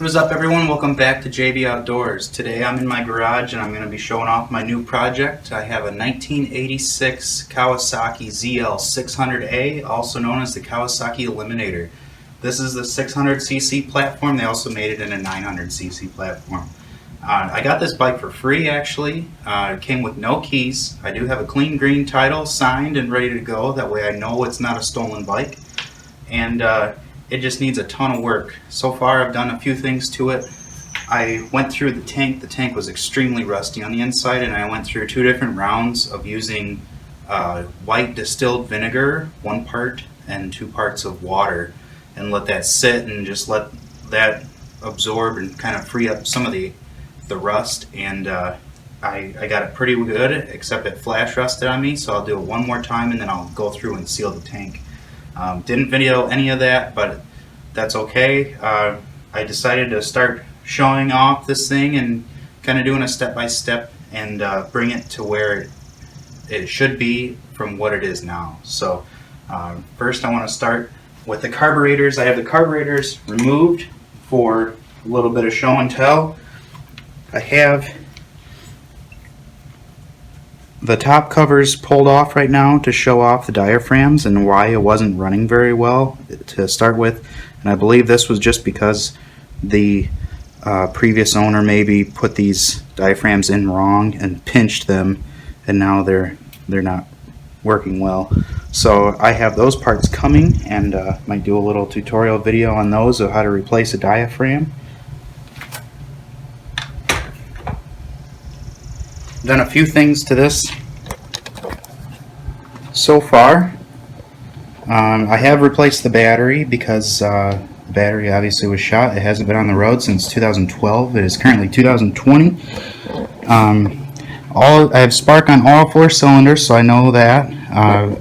What is up, everyone? Welcome back to JV Outdoors. Today I'm in my garage and I'm going to be showing off my new project. I have a 1986 Kawasaki ZL600A, also known as the Kawasaki Eliminator. This is the 600cc platform. They also made it in a 900cc platform. I got this bike for free, actually. It came with no keys. I do have a clean green title, signed and ready to go. That way I know it's not a stolen bike. And it just needs a ton of work. So far I've done a few things to it. I went through the tank. The tank was extremely rusty on the inside, and I went through 2 different rounds of using white distilled vinegar, 1 part, and 2 parts of water, and let that sit and just let that absorb and kind of free up some of the rust. And I got it pretty good, except it flash rusted on me, so I'll do it one more time and then I'll go through and seal the tank. Didn't video any of that, but that's okay. I decided to start showing off this thing and kind of doing a step-by-step and bring it to where it should be from what it is now. So first I want to start with the carburetors. I have the carburetors removed for a little bit of show and tell. I have the top covers pulled off right now to show off the diaphragms and why it wasn't running very well to start with. And I believe this was just because the previous owner maybe put these diaphragms in wrong and pinched them, and now they're not working well. So I have those parts coming, and might do a little tutorial video on those of how to replace a diaphragm. Done a few things to this so far. I have replaced the battery because the battery obviously was shot. It hasn't been on the road since 2012. It is currently 2020. I have spark on all 4 cylinders, so I know that.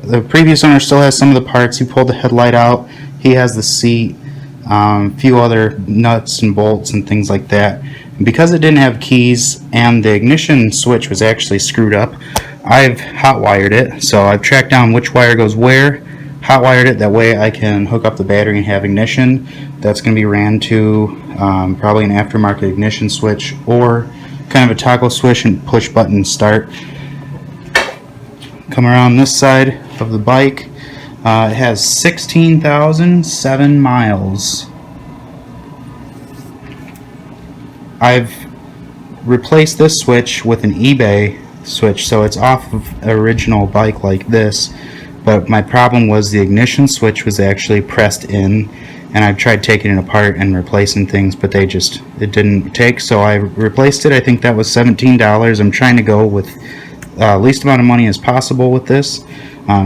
The previous owner still has some of the parts. He pulled the headlight out. He has the seat, a few other nuts and bolts and things like that. Because it didn't have keys and the ignition switch was actually screwed up, I've hot wired it. So I've tracked down which wire goes where, hot wired it, that way I can hook up the battery and have ignition. That's going to be ran to probably an aftermarket ignition switch or kind of a toggle switch and push button start. Come around this side of the bike. It has 16,007 miles. I've replaced this switch with an eBay switch, so it's off of an original bike like this, but my problem was the ignition switch was actually pressed in, and I've tried taking it apart and replacing things, but it didn't take, so I replaced it. I think that was $17. I'm trying to go with least amount of money as possible with this.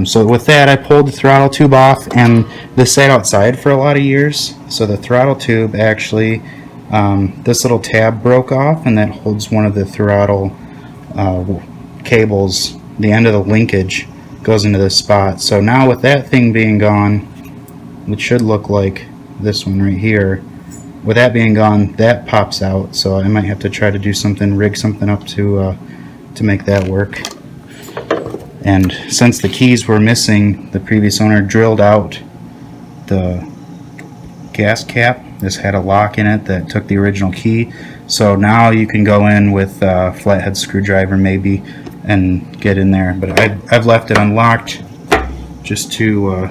So with that, I pulled the throttle tube off, and this sat outside for a lot of years, so the throttle tube actually, this little tab broke off, and that holds one of the throttle cables. The end of the linkage goes into this spot. So now with that thing being gone, it should look like this one right here. With that being gone, that pops out, so I might have to try to do something, rig something up to make that work. And since the keys were missing, the previous owner drilled out the gas cap. This had a lock in it that took the original key, so now you can go in with a flathead screwdriver maybe and get in there. But I've left it unlocked just to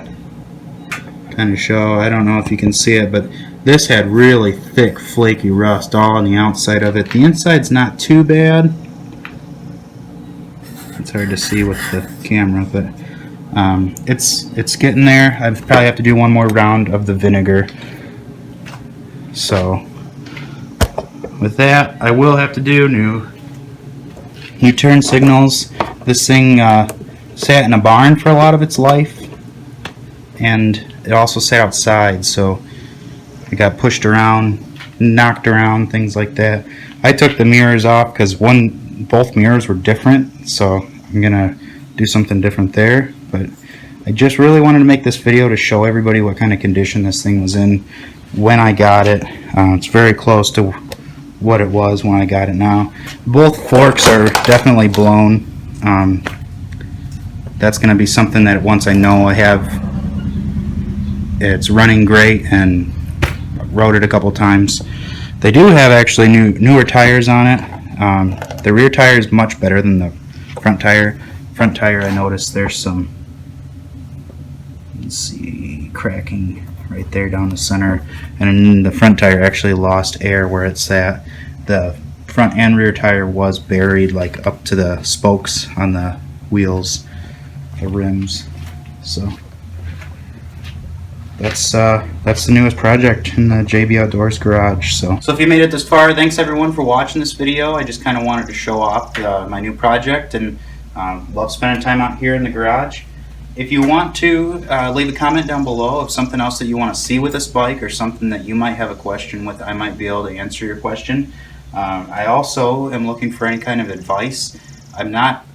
kind of show. I don't know if you can see it, but this had really thick flaky rust all on the outside of it. The inside's not too bad. It's hard to see with the camera, but it's getting there. I'd probably have to do one more round of the vinegar. So with that, I will have to do new turn signals. This thing sat in a barn for a lot of its life, and it also sat outside, so it got pushed around, knocked around, things like that. I took the mirrors off because both mirrors were different, so I'm gonna do something different there. But I just really wanted to make this video to show everybody what kind of condition this thing was in when I got it. It's very close to what it was when I got it now. Both forks are definitely blown. That's going to be something that once I know I have it's running great and rode it a couple times, They do have actually newer tires on it. The rear tire is much better than the front tire. Front tire, I noticed there's some, let's see, cracking right there down the center, and then the front tire actually lost air where it's at. The front and rear tire was buried like up to the spokes on the wheels, the rims. So that's the newest project in the JB Outdoors garage. So if you made it this far, thanks everyone for watching this video. I just kind of wanted to show off my new project, and love spending time out here in the garage. If you want to, leave a comment down below of something else that you want to see with this bike, or something that you might have a question with. I might be able to answer your question. I also am looking for any kind of advice. I'm not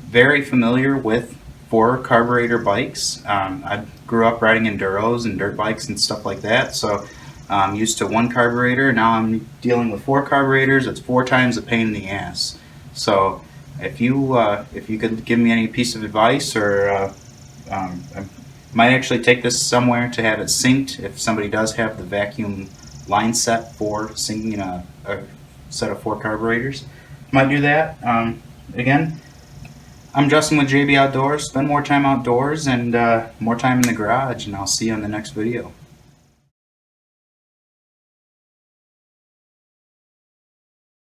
very familiar with 4 carburetor bikes. I grew up riding enduros and dirt bikes and stuff like that, so I'm used to 1 carburetor. Now I'm dealing with 4 carburetors. It's 4 times a pain in the ass. So if you could give me any piece of advice, or I might actually take this somewhere to have it synced if somebody does have the vacuum line set for syncing a set of 4 carburetors. Might do that. Again, I'm Justin with JB Outdoors. Spend more time outdoors and more time in the garage, and I'll see you on the next video.